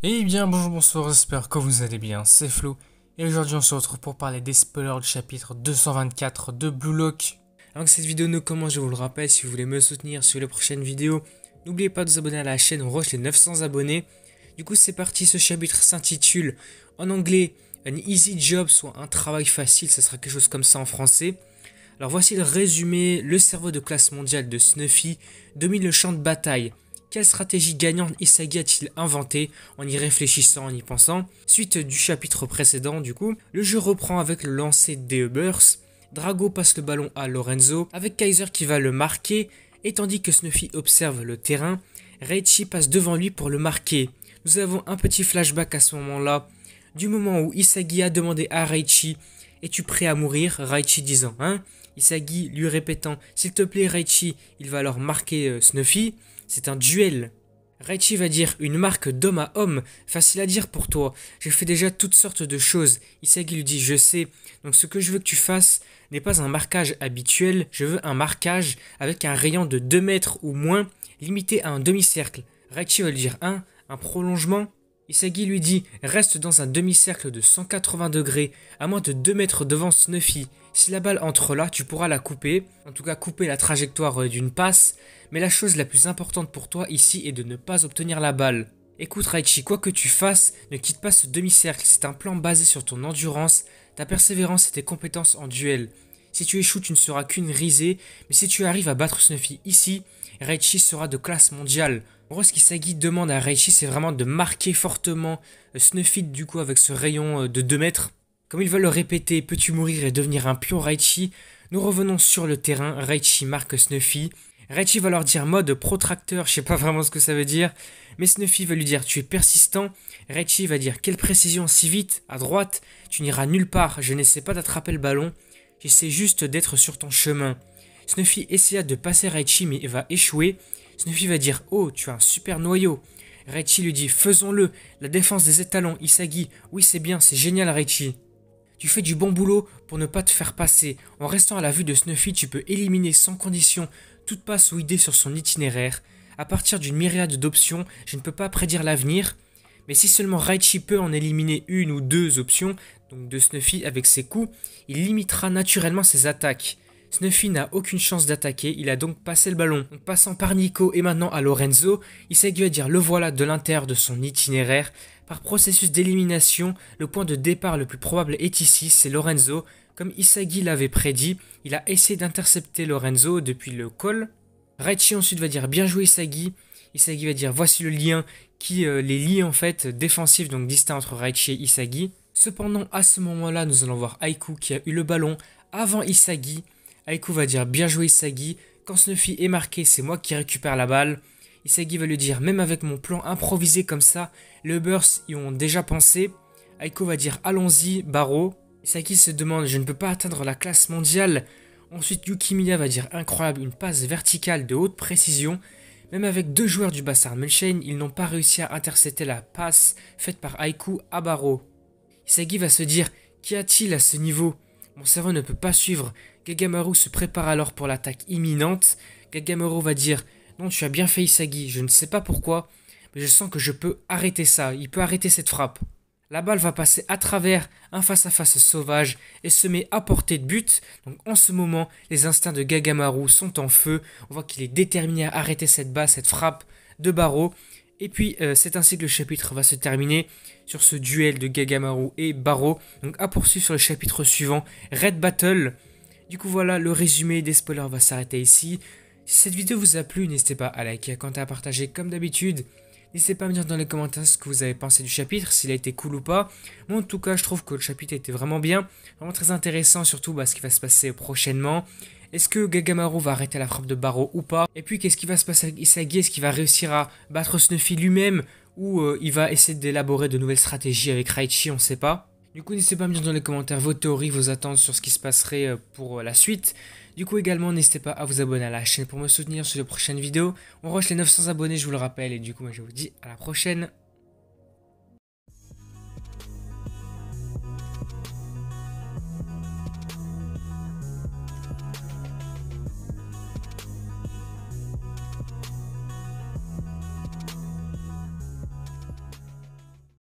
Eh bien bonjour, bonsoir, j'espère que vous allez bien, c'est Flo, et aujourd'hui on se retrouve pour parler des spoilers du chapitre 224 de Blue Lock. Avant que cette vidéo ne commence, je vous le rappelle, si vous voulez me soutenir sur les prochaines vidéos, n'oubliez pas de vous abonner à la chaîne, on rush les 900 abonnés. Du coup c'est parti, ce chapitre s'intitule en anglais An Easy Job, soit un travail facile, ça sera quelque chose comme ça en français. Alors voici le résumé, le cerveau de classe mondiale de Snuffy domine le champ de bataille. Quelle stratégie gagnante Isagi a-t-il inventé en y réfléchissant, en y pensant? Suite du chapitre précédent, du coup, le jeu reprend avec le lancer des Bursts. Drago passe le ballon à Lorenzo, avec Kaiser qui va le marquer, et tandis que Snuffy observe le terrain, Reichi passe devant lui pour le marquer. Nous avons un petit flashback à ce moment-là, du moment où Isagi a demandé à Reichi « Es-tu prêt à mourir ?» Reichi disant « Hein ?» Isagi lui répétant « S'il te plaît Reichi, il va alors marquer Snuffy. » C'est un duel. Reichi va dire une marque d'homme à homme, facile à dire pour toi, j'ai fait déjà toutes sortes de choses. Isagi lui dit je sais, donc ce que je veux que tu fasses n'est pas un marquage habituel, je veux un marquage avec un rayon de 2 mètres ou moins, limité à un demi-cercle. Reichi va lui dire un prolongement. Isagi lui dit reste dans un demi-cercle de 180 degrés, à moins de 2 mètres devant Snuffy. Si la balle entre là, tu pourras la couper, en tout cas couper la trajectoire d'une passe, mais la chose la plus importante pour toi ici est de ne pas obtenir la balle. Écoute Reichi, quoi que tu fasses, ne quitte pas ce demi-cercle, c'est un plan basé sur ton endurance, ta persévérance et tes compétences en duel. Si tu échoues, tu ne seras qu'une risée, mais si tu arrives à battre Snuffy ici, Reichi sera de classe mondiale. En gros, ce qu'Isagi demande à Reichi, c'est vraiment de marquer fortement Snuffy du coup avec ce rayon de 2 mètres. Comme il va le répéter, peux-tu mourir et devenir un pion Reichi? Nous revenons sur le terrain, Reichi marque Snuffy. Reichi va leur dire mode protracteur, je sais pas vraiment ce que ça veut dire, mais Snuffy va lui dire tu es persistant. Reichi va dire quelle précision si vite, à droite, tu n'iras nulle part, je n'essaie pas d'attraper le ballon, j'essaie juste d'être sur ton chemin. Snuffy essaya de passer Reichi mais va échouer. Snuffy va dire oh tu as un super noyau. Reichi lui dit faisons-le, la défense des étalons, Isagi, oui c'est bien, c'est génial Reichi. Tu fais du bon boulot pour ne pas te faire passer. En restant à la vue de Snuffy, tu peux éliminer sans condition toute passe ou idée sur son itinéraire. À partir d'une myriade d'options, je ne peux pas prédire l'avenir. Mais si seulement Reichi peut en éliminer une ou deux options, donc de Snuffy avec ses coups, il limitera naturellement ses attaques. Snuffy n'a aucune chance d'attaquer, il a donc passé le ballon. Donc passant par Nico et maintenant à Lorenzo, Isagi va dire le voilà de l'intérieur de son itinéraire. Par processus d'élimination, le point de départ le plus probable est ici, c'est Lorenzo. Comme Isagi l'avait prédit, il a essayé d'intercepter Lorenzo depuis le col. Reichi ensuite va dire bien joué Isagi. Isagi va dire voici le lien qui les lie en fait défensif, donc distinct entre Reichi et Isagi. Cependant à ce moment-là nous allons voir Aiku qui a eu le ballon avant Isagi. Aiku va dire bien joué Isagi. Quand Snuffy est marqué c'est moi qui récupère la balle. Isagi va lui dire même avec mon plan improvisé comme ça, les Bursts y ont déjà pensé. Aiku va dire allons-y Baro. Isagi se demande je ne peux pas atteindre la classe mondiale. Ensuite Yukimiya va dire incroyable, une passe verticale de haute précision. Même avec deux joueurs du Bassar Melchain, ils n'ont pas réussi à intercepter la passe faite par Aiku à Baro. Isagi va se dire qu'y a-t-il à ce niveau? Mon cerveau ne peut pas suivre. Gagamaru se prépare alors pour l'attaque imminente. Gagamaru va dire non tu as bien fait Isagi, je ne sais pas pourquoi, mais je sens que je peux arrêter ça, il peut arrêter cette frappe. La balle va passer à travers un face-à-face sauvage et se met à portée de but. Donc en ce moment, les instincts de Gagamaru sont en feu. On voit qu'il est déterminé à arrêter cette balle, cette frappe de Baro. Et puis c'est ainsi que le chapitre va se terminer sur ce duel de Gagamaru et Baro. Donc à poursuivre sur le chapitre suivant, Red Battle. Du coup voilà, le résumé des spoilers va s'arrêter ici. Si cette vidéo vous a plu, n'hésitez pas à liker, à commenter, à partager comme d'habitude. N'hésitez pas à me dire dans les commentaires ce que vous avez pensé du chapitre, s'il a été cool ou pas. Moi en tout cas je trouve que le chapitre était vraiment bien, vraiment très intéressant, surtout ce qui va se passer prochainement. Est-ce que Gagamaru va arrêter la frappe de Baro ou pas? Et puis qu'est-ce qui va se passer avec Isagi? Est-ce qu'il va réussir à battre Snuffy lui-même? Ou il va essayer d'élaborer de nouvelles stratégies avec Reichi, on ne sait pas. Du coup n'hésitez pas à me dire dans les commentaires vos théories, vos attentes sur ce qui se passerait pour la suite. Du coup également n'hésitez pas à vous abonner à la chaîne pour me soutenir sur les prochaines vidéos. On rush les 900 abonnés je vous le rappelle et du coup moi je vous dis à la prochaine.